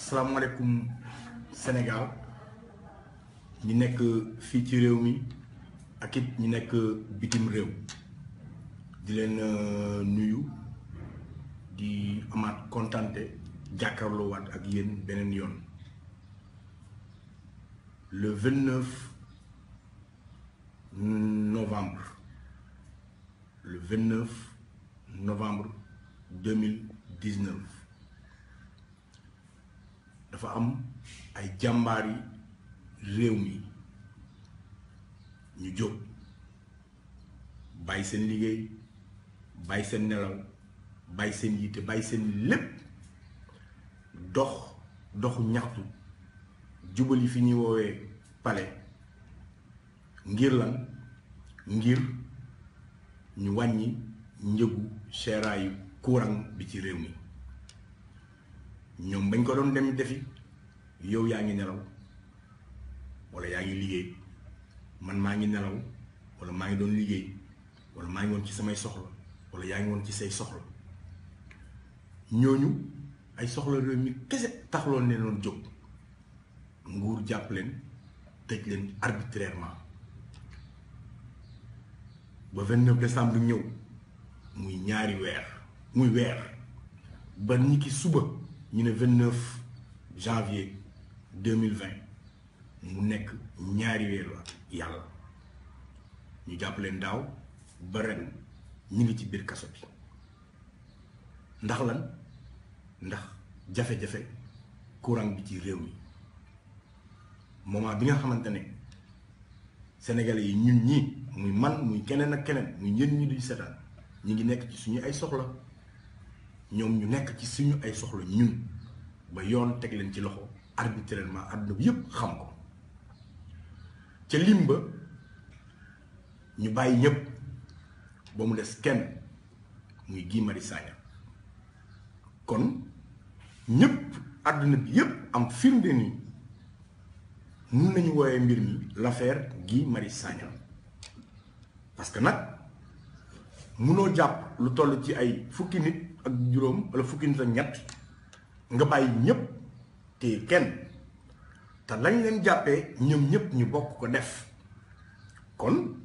asalaamaaleykum Sénégal ñi nekk fii ci réew mi ak it ñi nekk bitim réew di leen nuyu di amaat kontante jàkkaarloo waat ak yéen beneen yoon le 29 novembre le 29 novembre 2019 dafa am ay jàmbaari réew mi ñu jóg bàyyi seen liggéey bàyyi seen nelaw bàyyi seen yitte bàyyi seen lépp doxu ñaxtu jubali fi ñuy woowee palais ngir lan ngir ñu wàññi njëgu seeraayu courant bi ci réew mi ñoom bañ ko doon dem defi yow yaa ngi nelaw wala yaa ngi liggéey man maa ngi nelaw wala maa ngi doon liggéey wala maa ngi woon ci samay soxla wala yaa ngi woon ci say soxla ñooñu ay soxla réew mi kese taxloon ne doon jóg nguur jàpp leen tëj leen arbitrairement ba 29 décembre ñëw muy ñaari weer muy weer ba ni ki suba ñu ne 29 janvier 2020 mu nekk ñaari weer la yàlla ñu jàpp leen daaw ba ren ñu ngi ci biir kaso bi ndax lan ndax jafe-jafe courant bi ci réew mi moment bi nga xamante ne sénégalais yi ñun ñii muy man muy keneen ak keneen muy ñën ñi duy seetaan ñi ngi nekk ci suñu ay soxla ñoom ñu nekk ci suñu ay soxla ñun ba yoon teg leen ci loxo arbitrairement àdduna bi yépp xam ko ca lim ba ñu bàyyi ñépp ba mu des kenn muy Guy Marius Sagna kon ñépp àdduna bi yépp am firnde ni mun nañu wooyee mbir mi l'affaire Guy Marius Sagna parce que nag munoo jàpp lu toll ci ay fukki nit ak juróom wala fukki nit ak ñett nga bàyyi ñépp te kenn te lañ leen jàppee ñoom ñépp ñu bokk ko def kon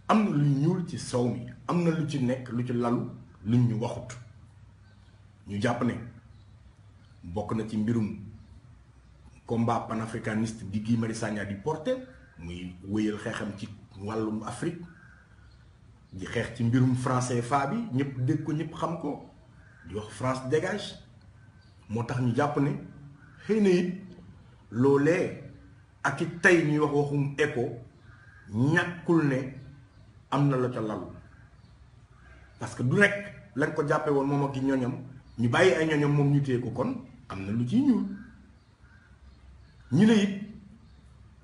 am na lu ñuul ci sow mi am na lu ci nekk lu ci lalu luñ ñu waxut ñu jàpp ne bokk na ci mbirum combat panafricaniste di Guy Marius Sagna di porté muy wéyal xeexam ci wàllum Afrique di xeex ci mbirum français fa bi ñëpp dégg ko ñëpp xam ko di wax France dégage moo tax ñu jàpp ne xëy na it loolee ak it tey ñuy wax waxum écho ñàkkul ne am na la ca lalu parce que du nekk lañ ko jàppee woon moom ak i ñoñam ñu bàyyi ay ñoñam moom ñu téye ko kon am na lu ciy ñuul ñu ne it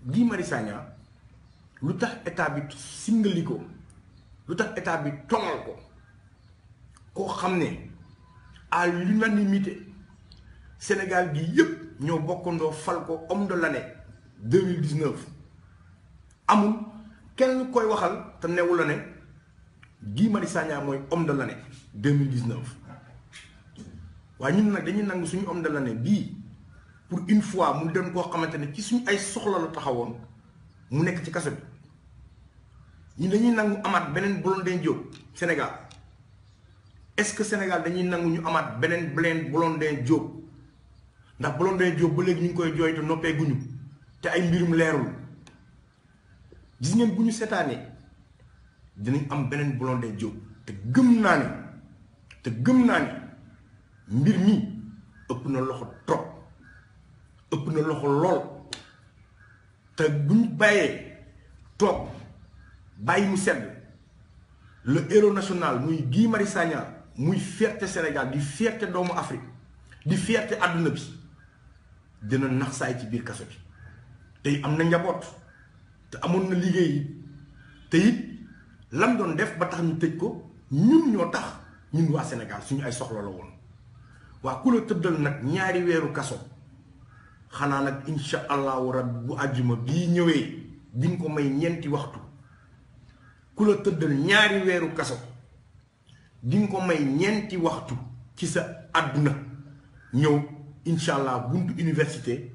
Guy Marius Sagna lu tax état bi singali ko lu tax état bi tongal ko koo xam ne à l'unanimité Sénégal gi yépp ñoo bokkandoo fal ko homme de l'année 2019 amul kenn koy waxal te newu la ne Guy Marius Sagna mooy homme de l'année 2019 waaye ñun nag dañuy nangu suñu homme de l'année bii pour une fois mu dem koo xamante ne ci suñu ay soxla la taxawoon mu nekk ci kaso bi ñun dañuy nangu amaat beneen Blondin Diop Sénégal est-ce que Sénégal dañuy nangu ñu amaat beneen Blondin Diop ndax Blondin Diop ba léegi ñu ngi koy jooy te noppee guñu te ay mbirum leerul gis ngeen bu ñu seetaanee dinañ am beneen Blondin Diop te gëm naa ni mbir mi ëpp na loxo trop ëpp na loxo lool te bu ñu bàyyee toog bàyyi mu sedd le héros national muy Guy Marius Sagna muy fierté Sénégal di fierté doomu Afrique di fierté àdduna bi dina nax saay ci biir kaso bi tey am na njaboot te amoon na liggéey te it lam doon def ba tax ñu tëj ko ñun ñoo tax ñun waa Sénégal suñu ay soxla la woon waa ku la tëddal nag ñaari weeru kaso xanaa nag insha allahu rabbi bu àjjuma bii ñëwee di nga ko may ñeenti waxtu ku la tëddal ñaari weeru kaso di nga ko may ñeenti waxtu ci sa àdduna ñëw inshallah buntu université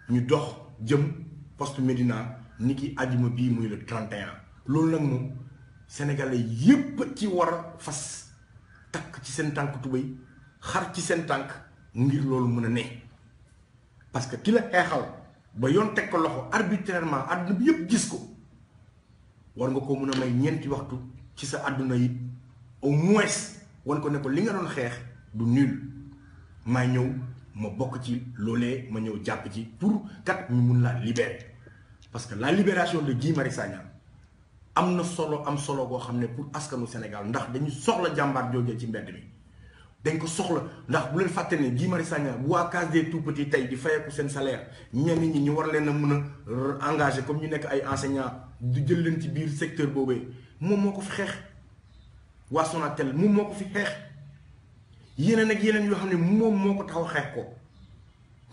ñu dox jëm poste Médina niki àjjuma bii muy le 31 loolu nag moom sénégalais yépp ci war a fas takk ci seen tànk tubéy xar ci seen tànk ngir loolu mën a ne parce que ki la xeexal ba yoon teg ko loxo arbitrairement àdduna bi yépp gis ko war nga ko mën a may ñeenti waxtu ci sa àdduna yi au moins wan ko ne ko li nga doon xeex du nul maa ñëw ma bokk ci loolee ma ñëw jàpp ci pour kat ñu mun laa libérer parce que la libération de Guy Marius Sagna am na solo goo xam ne pour askanu Sénégal ndax dañu soxla jàmbaar joojee ci mbedd mi dañ ko soxla ndax bu leen fàtte ne Guy Marius Sagna bu waa case des tout petits tey di fayeeku seen salaire ñenn ñi ñu war leen a mën a engagé comme ñu nekk ay enseignants du jël leen ci biir secteur boobee moom moo ko fi xeex waa Sonatel moom moo ko fi xeex yeneen ak yeneen yoo xam ne moom moo ko taxaw xeex ko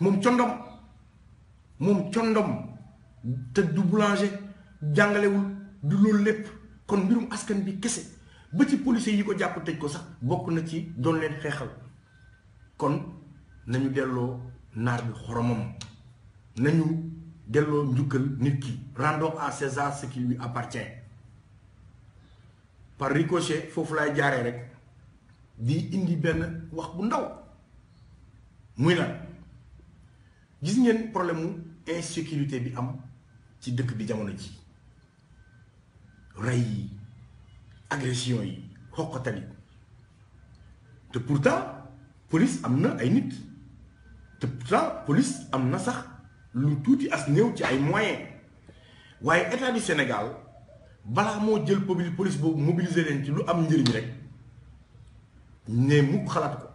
moom condom te du boulanger jàngalewul du loolu lépp kon mbirum askan bi kese ba ci policiers yi ko jàpp tëj ko sax bokk na ci doon leen xeexal kon nañu delloo naar bi xoromam nañu delloo njukkal nit ki rendons à César ce qui lui appartient par ricochet foofu laay jaaree rek di indi benn wax bu ndaw muy lan gis ngeen problème mu insécurité bi am ci dëkk bi jamono ji rey yi agression yi xoqatal yi te pourtant police am na ay nit te pourtant police am na sax lu tuuti as néew ci ay moyens waaye état du Sénégal balaa moo jël police boobu mobiliser leen ci lu am njëriñ rek ne mukk xalaat ko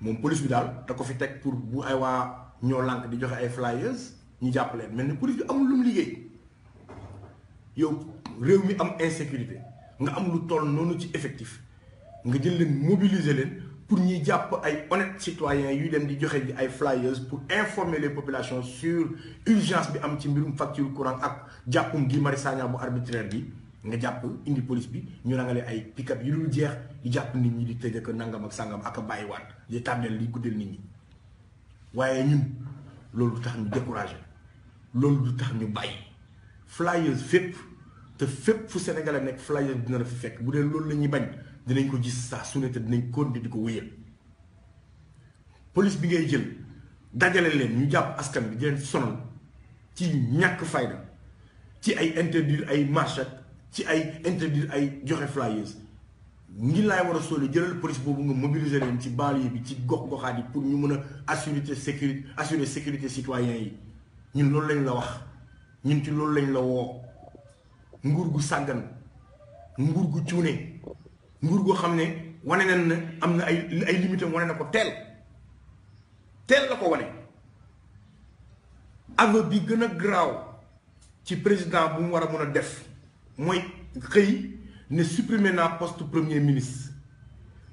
moom police bi daal da ko fi teg pour bu ay waa ñoo lànk di joxe ay flyers ñu jàpp leen mel ni police bi amul lu mu liggéey yow réew mi am insécurité nga am lu toll noonu ci effectif nga jël leen mobiliser leen pour ñuy jàpp ay honnêtes citoyens yu dem di joxe ji ay flyers pour informer les populations sur urgence bi am ci mbirum facture courant ak jàppum Guy Marius Sagna bu arbitraire bi nga jàpp indi police bi ñu rangale ay pick-up yu dul jeex di jàpp nit ñi di tëj ak nangam ak sangam ak a bàyyiwaat di tànneel li guddeel nit ñi waaye ñun loolu du tax ñu découragé loolu du tax ñu bàyyi flyers fépp te fépp fu Sénégalais nekk flyers dina la fi fekk bu dee loolu la ñuy bañ dinañ ko gis saa su ne te dinañ continuer di ko wéyal police bi ngay jël dajale leen ñu jàpp askan bi di leen sonal ci ñàkk fayda ci ay interdire ay marche ci ay interdire ay joxe flyers ngi laay war a sóole jëlal police boobu nga mobiliser leen ci banlieue bi ci gox-goxaat yi pour ñu mën a assurer sécurité citoyens yi ñun loolu lañ la wax ñun ci loolu lañ la woo nguur gu sàggan nguur gu cuune nguur goo xam ne wane nañ ne am na ay limitam wane na ko teel la ko wane aveu bi gën a garaaw ci président bu mu war a mën a def mooy xëy ne supprimer naa poste premier ministre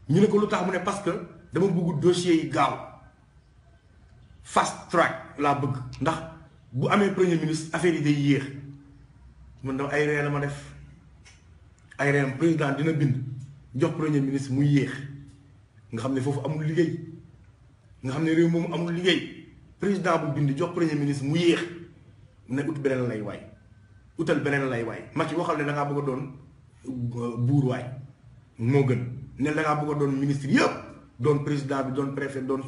ñu ne ko lu tax mu ne parce que dama bëgg dossier yi gaaw fast track laa bëgg ndax bu amee premier ministre affaire yi day yéex man dama ay reen la ma def ay reen président dina bind jox premier ministre muy yéex nga xam ne foofu amul liggéey nga xam ne réew moomu amul liggéey président bu bind jox premier ministre mu yéex ne ut beneen lay waay utal beneen lay waay Macky waxal ne da ngaa bëgg a doon buur waay moo gën ne da ngaa bëgg a doon ministre yëpp doon président bi doon préfet doon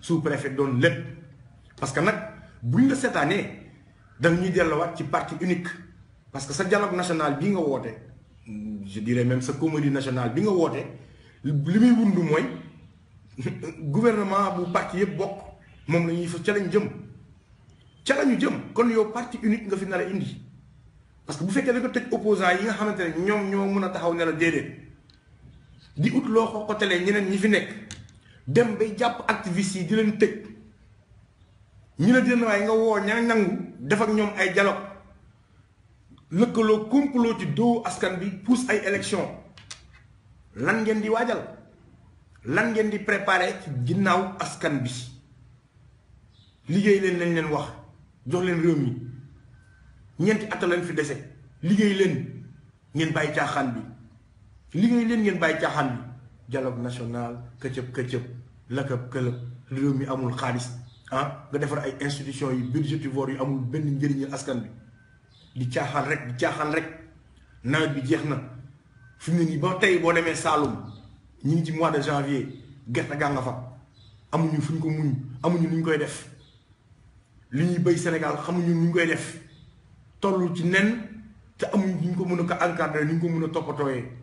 sous préfet doon lépp parce que nag buñ la seetaanee da ñuy delluwaat ci parti unique parce que sa dialogue national bi nga woote je dirais même sa comédie nationale bi nga woote li muy wundu mooy gouvernement bu parti yëpp bokk moom la ñuy fa ca lañ jëm kon yow parti unique nga fi nar a indi parce que bu fekkee da nga tëj opposants yi nga xamante ne ñoom ñoo mën a taxaw ne la déedéet di ut loo xoqatalee ñeneen ñi fi nekk dem bay jàpp activistes yi di leen tëj ñu ne dina waaye nga woo ña nangu def ak ñoom ay dialogue lëkkaloo complot ci doo askan bi pousse ay élection lan ngeen di waajal lan ngeen di préparer ci ginnaaw askan bi liggéey leen lañ leen wax jox leen réew mi ñeenti at lañ fi dese liggéey leen ngeen bàyyi caaxaan bi dialogue national këcëb lakab këlëb réew mi amul xaalis ah nga defar ay institutions yu budgétivores yu amul benn njëriñu askan bi di caaxaan rek nawet bi jeex na fi mu ne nii ba tey boo demee Saloum ñu ngi ci mois de janvier gerte gaa nga fa amuñu fu ñu ko muñ amuñu nu ñu koy def li ñuy béy Sénégal xamuñu nu ñu koy def toll ci nen te amuñu ñu ko mën a ko encadrer ni ñu ko mën a toppatooyee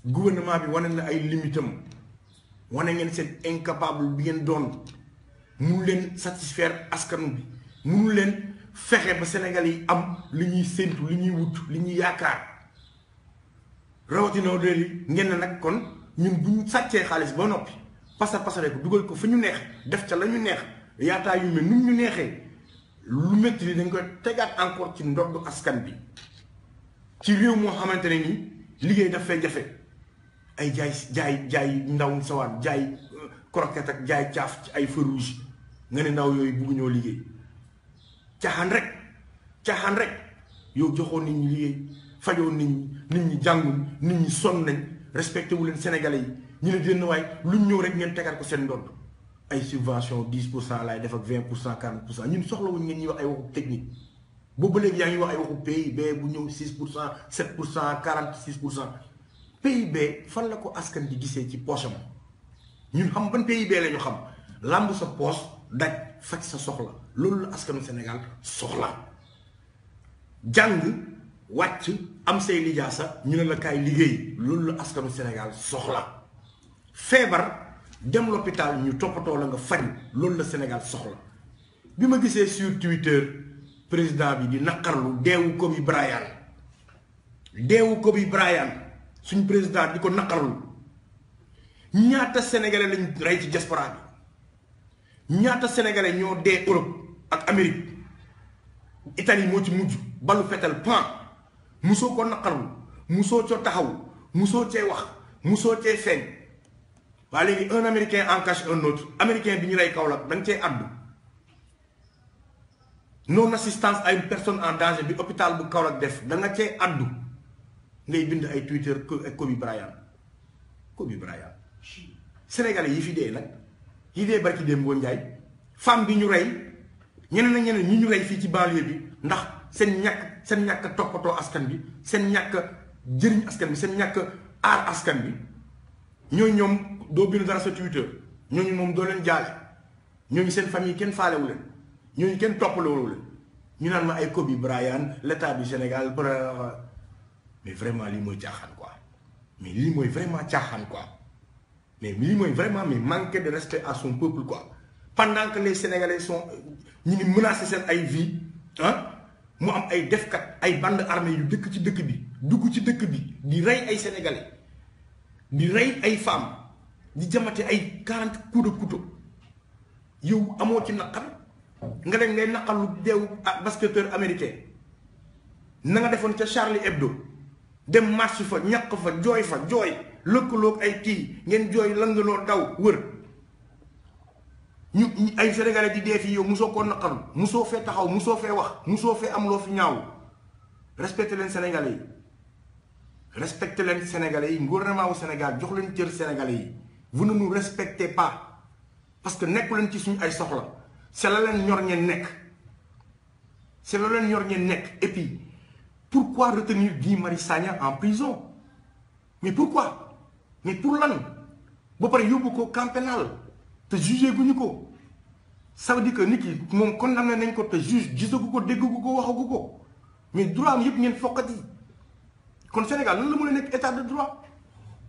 gouvernement bi wane na ay limitam wane ngeen seen incapable bi ngeen doon mënu leen satisfaire askan bi mënu leen fexe ba Sénégal yi am li ñuy séntu li ñuy wut li ñuy yaakaar rawatina réer ngeen ne nag kon ñun bu ñu sàccee xaalis ba noppi pasare ko dugal ko fa ñu neex def ca la ñu neex yaataa yu mel nu ñu neexee lu métti li dañ koy tegaat encore ci ndoddu askan bi ci réew moo xamante ne ni liggéey daf fay jafe ay jaay ndaw sawaat jaay croquette ak jaay caaf ci ay feu rouge nga ne ndaw yooyu bugg ñoo liggéey caaxaan rek yow joxoon nit ñi liggéey fajoo nit ñi jàngul nit ñi sonn nañ respecté wu leen sénégalais yi ñu ne dina waay luñ ñëw rek ngeen tegaat ko seen ndodd ay subvention 10% laay def ak 20% 40% ñun soxlawuñ ngeen ñuy wax ay waxu technique boobu léegi yaa ngi wax ay waxu PIB bu ñëw 6% 7% 46%. PIB fan la ko askan di gisee ci poche am ñun xam ban PIB la ñu xam làmb sa poche daj faj sa soxla loolu la askanu Sénégal soxla jàng wàcc am say lijaasa ñu ne la kaay liggéey loolu la askanu Sénégal soxla feebar dem l'hôpital ñu toppatoo la nga faj loolu la Sénégal soxla bi ma gisee sur Twitter président bi di naqarlu deewu Kobe Bryant suñ président di ko naqarlu ñaata sénégalais lañ rey ci diaspora bi ñaata sénégalais ñoo dee Europe ak Amérique Italie moo ci mujj balu fetal pan musoo ko naqarlu musoo coo taxaw musoo cee wax musoo cee feeñ waa léegi un américain en cache un autre américain bi ñu rey Kaolack da nga cee àddu non assistance à une personne en danger bi hôpital bu Kaolack def da nga cee àddu ngay bind ay Twitter Kobe Bryant sénégalais yi fi dee nag yi dee barki démb boo njaay femme bi ñu rey ñeneen ñi ñu rey fii ci banlieue bi ndax seen ñàkk toppatoo askan bi seen ñàkk jëriñ askan bi seen ñàkk aar askan bi ñoom doo bind dara sa Twitter ñooñu moom doo leen jaale ñooñu seen famille kenn faalewu leen ñooñu kenn toppaloo leen ñu naan ma ay Kobe Bryant l'état du Sénégal mais vraiment lii mooy caaxaan quoi mais lii mooy vraiment caaxaan quoi mais lii mooy vraiment mais manquer de respect à son peuple quoi pendant que les Sénégalais sont ñu ngi menacer seen ay vie mu am ay defkat ay bande armée yu dëkk ci dëkk bi dugg ci dëkk bi di rey ay Sénégalais di rey ay femmes di jamate ay 40 coups de couteau yow amoo ci naqar nga dem ngay naqar lu deewu basketteur américain na nga defoon ca Charlie Hebdo dem marche fa ñaq fa jooy lëkkaloog ay kii ngeen jooy langaloo daw wër ñu ay sénégalais di dee fii yow musoo ko naqarlu musoo fee taxaw musoo fee wax musoo fee am loo fi ñaaw respecté leen sénégalais yi gouvernement wu Sénégal jox leen cër sénégalais yi vous ne nous respectez pas parce que nekku leen ci suñu ay soxla c'est la leen ñor ngeen nekk et puis pourquoi retenir Guy Marius Sagna en prison mais pourquoi mais pour lan ba pare yóbbu ko camp pénal te jugé guñu ko ça veut dire que nit ki moom condamné nañ ko te juge gisagu ko déggagu ko waxagu ko mais droit am yëpp ngeen fokkati kon Sénégal nan la mën a nekk état de droit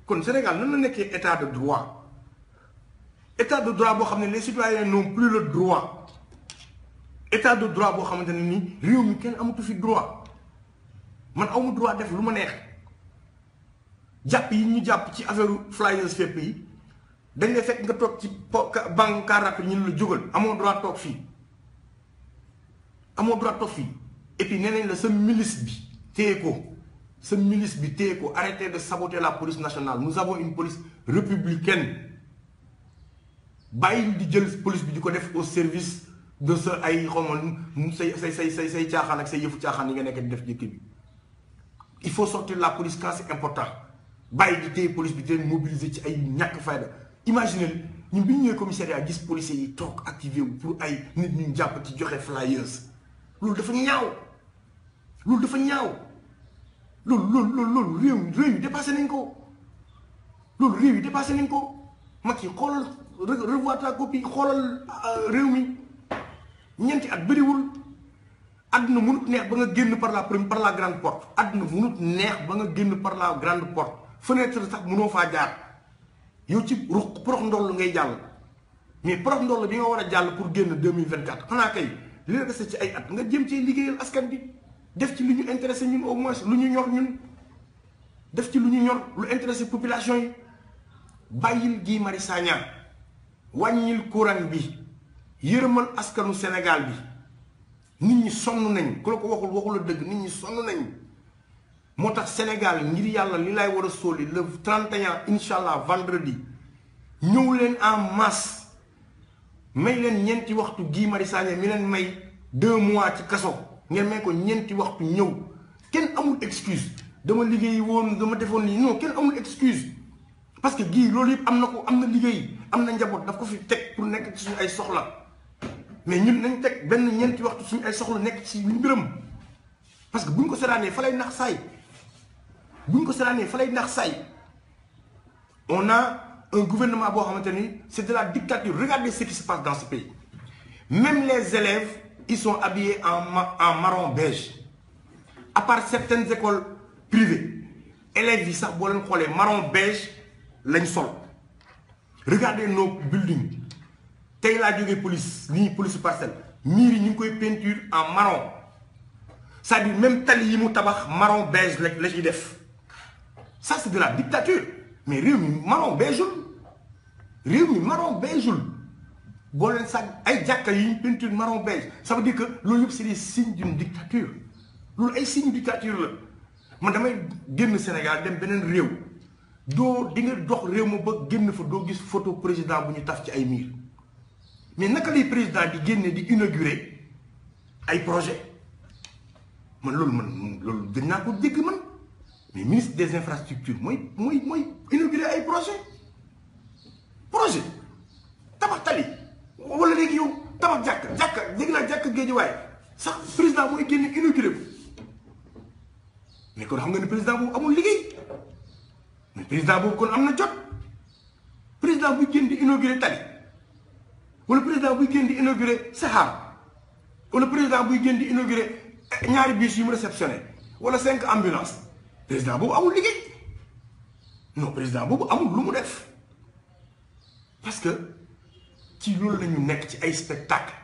kon Sénégal nan la nekkee état de droit boo xam ne les citoyens n'ont plus le droit état de droit boo xamante ne nii réew mi kenn amatu fi droit man awma droit def lu ma neex jàpp yi ñu jàpp ci affaire flyers fépp yi dañ lay fekk nga toog ci banque car rapide ñu la jógal amoo droit toog fii et puis nee nañ la sa milice bi téye ko arrêtez de saboter la police nationale nous avons une police républicaine bàyyi di jël police bi di ko def au service de sa ay xawma say caaxaan ak say yëfu caaxaan yi nga nekk di def jëkk bi il faut sortir la police quand c'est important bàyyi di téye police bi di leen mobiliser ci ay ñàkk fayda imaginez ñun bi ñu ñëwee commissariat gis policiers yi toog activé wu pour ay nit ñu jàpp ci joxe flyers loolu dafa ñaaw loolu dafa ñaaw loolu réew yi dépassé nañ ko loolu réew yi dépassé nañ ko Macky xoolal revoir ta copie xoolal réew mi ñeenti at bëriwul àdduna mënut neex ba nga génn par la grande porte àdduna mënut neex ba nga génn par la grande porte fenêtre sax mënoo faa jaar yow ci porox ndoll ngay jàll mais porox ndoll bi nga war a jàll pour génn 2024 xanaa kay li la dese ci ay at nga jëm ci liggéeyal askan bi def ci lu ñu intéressé ñun au moins lu ñu ñor ñun def ci lu ñu ñor lu intéressé population yi bàyyil Guy Marius Sagna wàññil courant bi yërëmal askanu Sénégal bi nit ñi sonn nañ ku la ko waxul la dëgg nit ñi sonn nañ moo tax Sénégal ngir yàlla li lay war a sóoli le 31 incha allah vendredi ñëw leen en masse may leen ñeenti waxtu Guy Marius Sagna mi leen may 2 mois ci kaso ngeen may ko ñeenti waxtu ñëw kenn amul excuse dama liggéey woon dama defoon nii non kenn amul excuse parce que Guy loolu yëpp am na ko am na liggéey am na njaboot daf ko fi teg pour nekk ci suñu ay soxla mais ñun nañ teg benn ñeenti waxtu suñu ay soxla nekk ci mbiram parce que buñ ko seetaanee fa lay nax saay buñ ko seetaanee fa lay nax saay on a un gouvernement boo xamante ni c'est de la dictature. Regardez ce qui se passe dans ce pays. Même les élèves ils sont habillés en marron beige à part certaines écoles privées élèves yi sax boo leen xoolee marron beige lañ sol. Regardez nos buildings tey laa jógee police nii police parcelle miir yi ñu ngi koy peinture en marron c'est-à-dire même tali yi mu tabax marron beige la ciy def. Ça c'est de la dictature mais réew mi marron beige réew mi marron beige boo leen sax ay jàkka yi ñu peinture marron beige ça veut dire que loolu yëpp c'est des signes d'une dictature loolu ay signes dictature la man damay génn Sénégal dem beneen réew doo di nga dox réew ma ba génn fa doo gis photo président bu ñu taf ci ay miir mais naka lay président di génne di inaugurer ay projet man loolu gën naa ko dégg man mais ministre des infrastructures mooy inaugurer ay projet tabax tali wala léegi yow tabax jàkka léegi naa jàkka Géejawaay sax président mooy génn inauguré ko mais kon xam nga ne président boobu amul liggéey mais président boobu kon am na jot président buy génn di inauguré tali wala président buy génn di inauguré saxaar wala président buy génn di inauguré ñaari bus yu mu réceptionné wala 5 ambulances président boobu amul liggéey non président boobu amul lu mu def parce que ci loolu la ñu nekk ci ay spectacle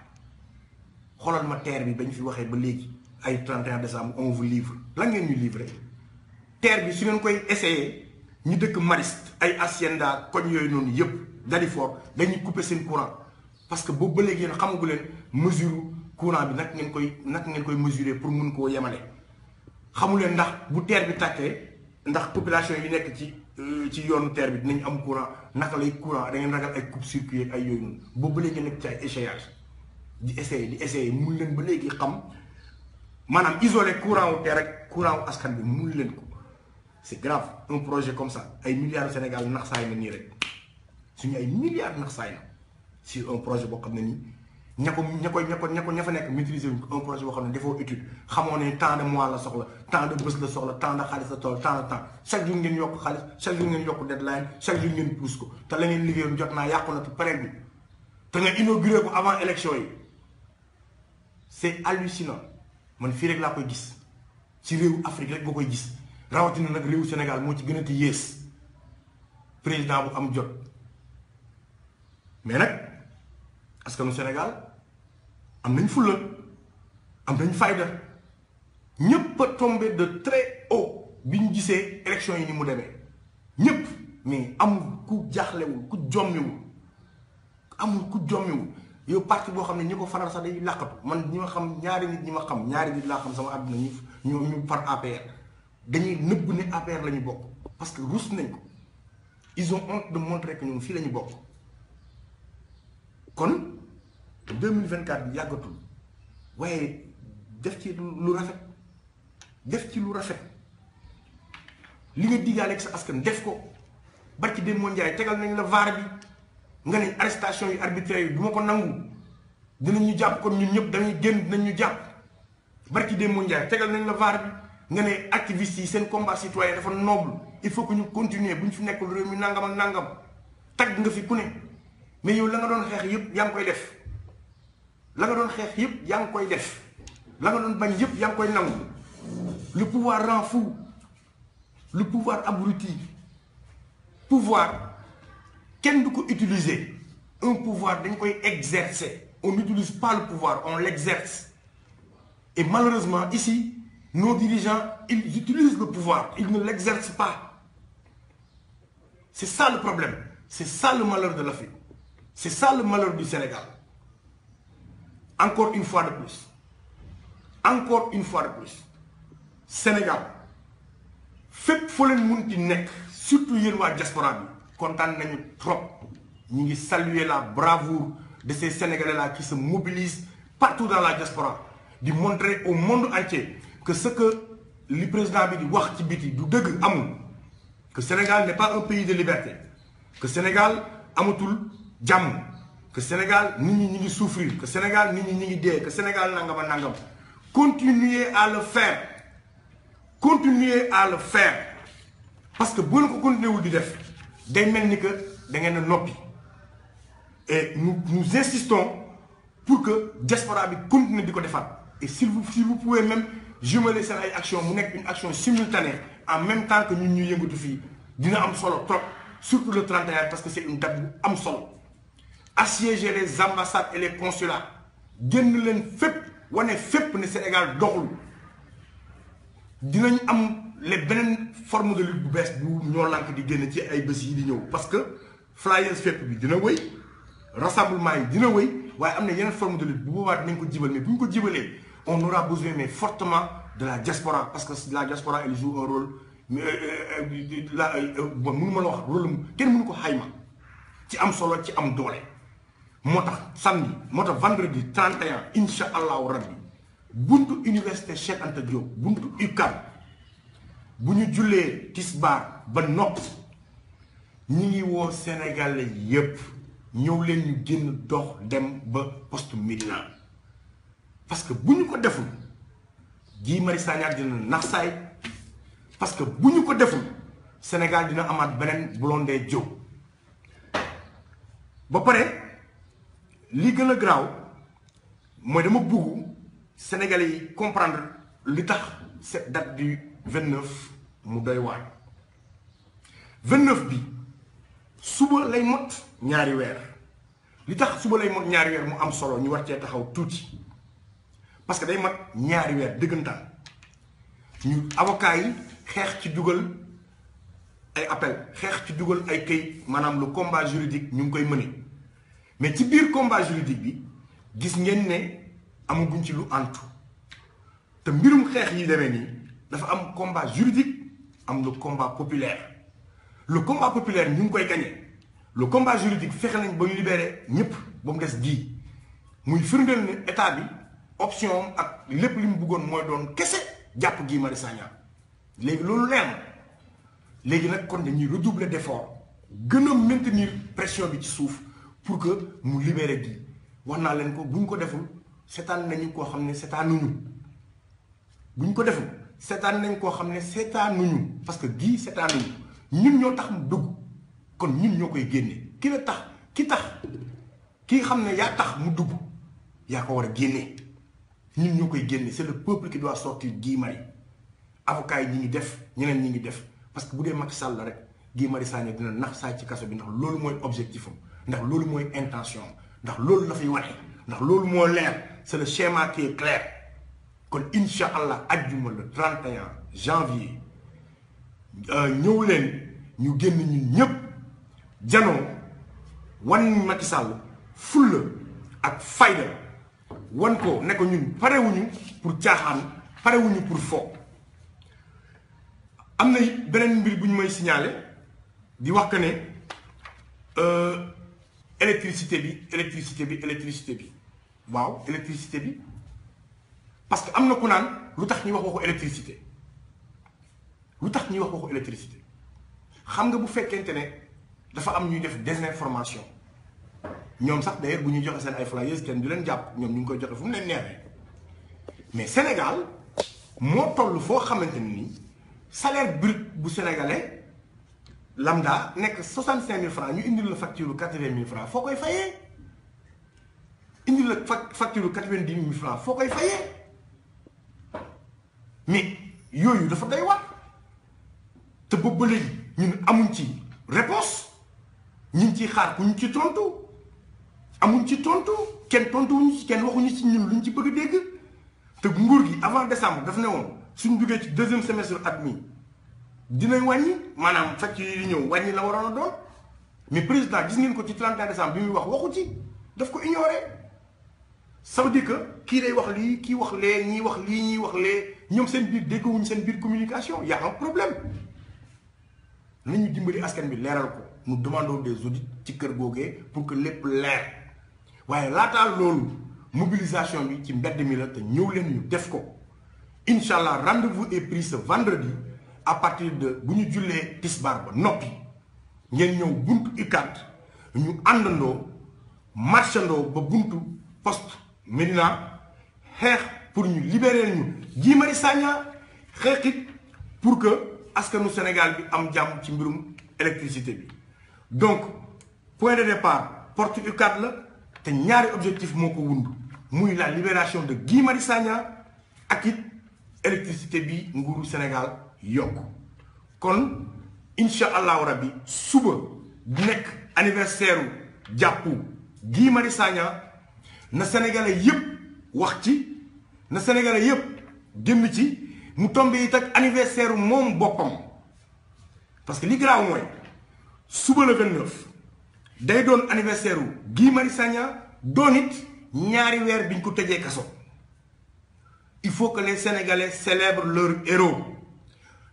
xoolal ma terre bi bañ fi waxee ba léegi ay 31 décembre on vous livre lan ngeen ñu livrer terre bi su ngeen koy essayer ñu dëkk Mariste ay Hacienda koñ yooyu noonu yëpp Dalifort dañuy couper seen courant parce que boobu ba léegi yéen xamagu leen mesure courant bi nag ngeen koy mesurer pour mun koo yemale xamu leen ndax bu terre bi tàkkee ndax population yi nekk ci yoonu terre bi dinañ am courant naka lay courant da ngeen ragal ay coupe-circuit ay yooyu noonu boobu ba léegi nekk ci ay échauffage di essayer mun leen ba léegi xam maanaam isoler courant wu terre rek courant wu askan bi mun leen ko c'est grave un projet comme ça ay milliards Sénégal nax saay na nii rek suñu ay milliards nax saay na sur un projet boo xam ne nii ña fa nekk maîtriser wuñ ko un projet boo xam ne defoo étude xamoo ne temps de mois la soxla temps de bés la soxla temps de xaalis la toll temps de temps chaque jour ngeen yokk xaalis chaque jour ngeen yokk deadline chaque jour ngeen pousse ko te la ngeen liggéeyoon jot naa yàqu na te pare bi te nga inauguré ko avant élection yi c'est hallucinant man fii rek laa koy gis ci réewu Afrique rek nga koy gis rawatina nag réewu Sénégal moo ci gën a ti yées président bu am jot mais nag askanu Sénégal am nañ fulla am nañ fayda ñëpp a tombé de très haut bi ñu gisee élection yi ni mu demee ñëpp mais amul ku jaaxlewul ku jommiwul amul ku jommiwul yow parti boo xam ne ñi ko faral sax day làqatu man ñi ma xam ñaari nit laa xam sama àdduna ñu far APR dañuy nëbb ne APR la ñu bokk parce que rus nañ ko ils ont honte de montrer que ñoom fii la ñu bokk kon 2024 bi yàggatul waaye def ci lu rafet li nga diggaale ak sa askan def ko barki dem moo njaay tegal nañ la vaar bi nga ne arrestation yi arbitraire yi du ma ko nangu dinañu jàpp kon ñun ñëpp dañuy génn dinañu jàpp barki démb Ndiaye tegal nañ la VAR bi nga ne activistes yi seen combat citoyen dafa noble il faut que ñu continuer bu ñu fi nekkul réew mi nangam ak nangam tagg nga fi ku ne mais yow la nga doon xeex yëpp yaa ngi koy def la nga doon xeex yëpp yaa ngi koy def la nga doon bañ yëpp yaa ngi koy nangu le pouvoir rend fou le pouvoir abrutit pouvoir kenn du ko utiliser un pouvoir dañ koy exercer on n'utilise pas le pouvoir on l'exerce et malheureusement ici nos dirigeants ils utilisent le pouvoir ils ne l'exercent pas c'est ça le problème c'est ça le malheur de l'Afrique c'est ça le malheur du Sénégal encore une fois de plus Sénégal fépp foo leen munti nekk surtout yéen waa diaspora bi kontaan nañu trop ñu ngi saluer la bravoure de ces Sénégalais là qui se mobilisent partout dans la diaspora di montrer au monde entier que ce que li président bi di wax ci biti du dëgg amul que Sénégal n'est pas un pays de liberté que Sénégal amatul jàmm que Sénégal nit ñi ngi souffrir que Sénégal nit ñi ngi dee que Sénégal nangam a nangam continuez à le faire parce que bu leen ko continuer wul di def day mel ni que da ngeen a noppi et nous insistons pour que diaspora bi continue di ko defaat et si vous pouvez même jumeler seen ay action mu nekk une action simultanée en même temps que ñun ñu yëngatu fii dina am solo trop surtout le 31 parce que c'est une date bu am solo assiéger les ambassades et les consulats génn leen fépp wane fépp ne Sénégal doxul dinañ am les beneen forme de lutte bu bees bu ñoo lànk di génn ci ay bés yi di ñëw parce que flyers fépp bi dina wëy rassemblement yi dina wëy waaye am na yeneen forme de lutte bu boobaa dinañ ko jibal mais bu ñu ko jibalee on aura besoin mais fortement de la diaspora parce que la diaspora elle joue un rôle mënu ma la wax rôle kenn mënu ko xayma ci am solo ci am doole moo tax samedi moo tax vendredi 31 incha allahu rabbi buntu université Cheikh Anta Diop buntu UCAD bu ñu jullee tisbaar ba noppi ñi ngi woo Sénégalais yépp ñëw leen ñu génn dox dem ba poste Médina parce que bu ñu ko deful Guy Marius Sagna dina nax saay parce que bu ñu ko deful Sénégal dina amaat beneen Blondin Diop ba pare li gën a garaaw mooy dama bëgg Sénégalais yi comprendre li tax cette date du 29 mu doy waar 29 bi suba lay mot ñaari weer li tax suba lay mot ñaari weer mu am solo ñu war cee taxaw tuuti parce que day mat ñaari weer dëggantaan ñu avocat yi xeex ci dugal ay appel xeex ci dugal ay këyit maanaam le combat juridique ñu ngi koy mëne mais ci biir combat juridique bi gis ngeen ne amaguñ ci lu antu te mbirum xeex yi demee nii dafa am combat juridique am le combat populaire le combat populaire ñu ngi koy gagné le combat juridique fexe nañ ba ñu libéré ñëpp ba mu des gii muy firndeel ne état bi option ak lépp li mu bëggoon mooy doon kese jàpp Guy Marius Sagna léegi loolu leer na léegi nag kon dañuy redoubler d'effort gën a maintenir pression bi ci suuf pour que mu libéré gi wax naa leen ko bu ñu ko deful seetaan nañu koo xam ne seetaanuñu bu ñu ko deful seetaan nañ koo xam ne seetaanuñu parce que gii seetaanuñu ñun ñoo tax mu dugg kon ñun ñoo koy génne ki la tax ki xam ne yaa tax mu dugg yaa ko war a génne ñun ñoo koy génne c'est le peuple qui doit sortir Guy Marius avocat yi ñi ngi def ñeneen ñi ngi def parce que bu dee Macky Sall la rek Guy Marius Sagna dina nax saay ci kaso bi ndax loolu mooy objectif am ndax loolu mooy intention am ndax loolu la fay wane ndax loolu moo leer c'est le schéma qui est clair kon incha allah ajjuma le 31 janvier ñëw leen ñu génn ñun ñëpp janoo wan Macky Sall fulla ak fayda wan ko ne ko ñun parewuñu pour caaxaan parewuñu pour fo am na beneen mbir bu ñu may signaler di wax que ne électricité bi waaw électricité bi parce que am na ku naan lu tax ñuy wax waxu électricité xam nga bu fekkente ne dafa am ñuy def désinformation ñoom sax d'ailleurs bu ñuy joxe seen ay flyers kenn du leen jàpp ñoom ñu ngi koy joxe fu mu leen neexee mais Sénégal moo toll foo xamante ni salaire brut bu sénégalais lambda nekk 65 000 francs ñu indil la facture 80 000 francs foo koy fayee indil la facture 90 000 francs foo koy fayee mais yooyu dafa doy waar te boobu ba léegi ñun amuñ ci réponse ñu ngi ciy xaar ku ñu ci tontu amuñ ci tontu kenn tontuwuñu ci kenn waxuñu ci ñun luñ ci bëgg a dégg te nguur gi avant décembre daf ne woon suñ duggee ci deuxième semestre at mi dinañ wàññi maanaam facture yi di ñëw wàññi la waroon a doon mais président gis ngeen ko ci 31 décembre bi muy wax waxu ci daf ko ignoré ça veut dire que kii day wax lii kii wax lee ñii wax lii ñii wax lee ñoom seen biir déggowuñ seen biir communication y a un problème nañu dimbali askan bi leeral ko nous demandons des audits ci kër googee pour que lépp leer waaye laataa loolu mobilisation bi ci mbedd mi la te ñëw leen ñu def ko incha allah rendez-vous est pris ce vendredi à partir de bu ñu jullee tisbaar ba noppi ngeen ñëw buntu UCAD ñu àndandoo marchandoo ba buntu poste Médina xeex pour ñu libérer ñu Guy Marius Sagna xeexit pour que askanu Sénégal bi am jàmm ci mbirum électricité bi donc point de départ porte UCAD la te ñaari objectif moo ko wund muy la libération de Guy Marius Sagna ak it électricité bi nguuru Sénégal yokk kon incha allahu rabbi suba nekk anniversaire jàppu Guy Marius Sagna na sénégalais yépp wax ci na sénégalais yépp génn ci mu tombé it ak anniversaire moom boppam parce que li garaaw mooy suba le 29 day doon anniversaire Guy Marius Sagna doon it ñaari weer biñ ko tëjee kaso il faut que les sénégalais célèbrent leur héros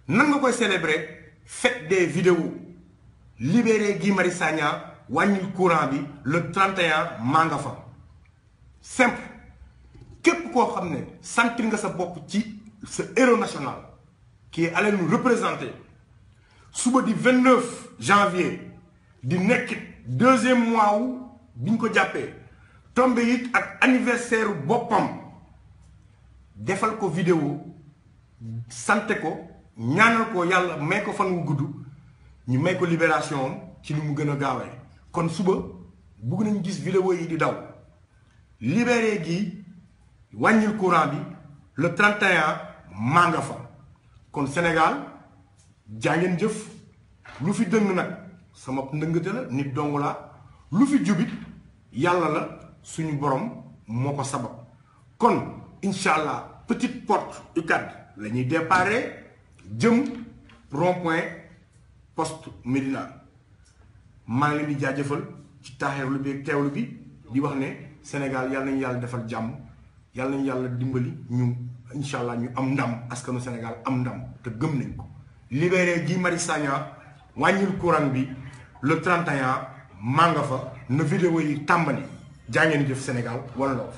nan nga koy célébrer faites des vidéos libérez Guy Marius Sagna wàññil courant bi le 31 maa nga fa simple képp koo xam ne sentir nga sa bopp ci ce héros national qui est allé nous représenter suba di 29 janvier di nekk deuxième mois wu bi ñu ko jàppee tombé it ak anniversaire boppam defal ko vidéo sante ko ñaanal ko yàlla may ko fan wu gudd ñu may ko libération am ci lu mu gën a gaawee kon suba bugg nañu gis vidéo yi di daw libéré gi wàññil courant bi le 31 maa nga fa kon Sénégal jaa ngeen jëf lu fi dëng nag sama ndëngate la nit dong la lu fi jubit yàlla la suñu borom moo ko sabab kon incha allah petite porte UCAD la ñuy déparé jëm rond-point poste Médina maa ngi leen di jaajëfal ci taaxeerlu bi ak teewlu bi di wax ne Sénégal yàlla nañu yàlla defal jàmm yàlla nañu yàlla dimbali ñu incha allah ñu am ndam askanu Sénégal am ndam te gëm nañ ko libéré Guy Marius Sagna wàññil courant bi le 31 maa nga fa na vidéo yi tàmbali jaa ngeen jëf Sénégal wala loof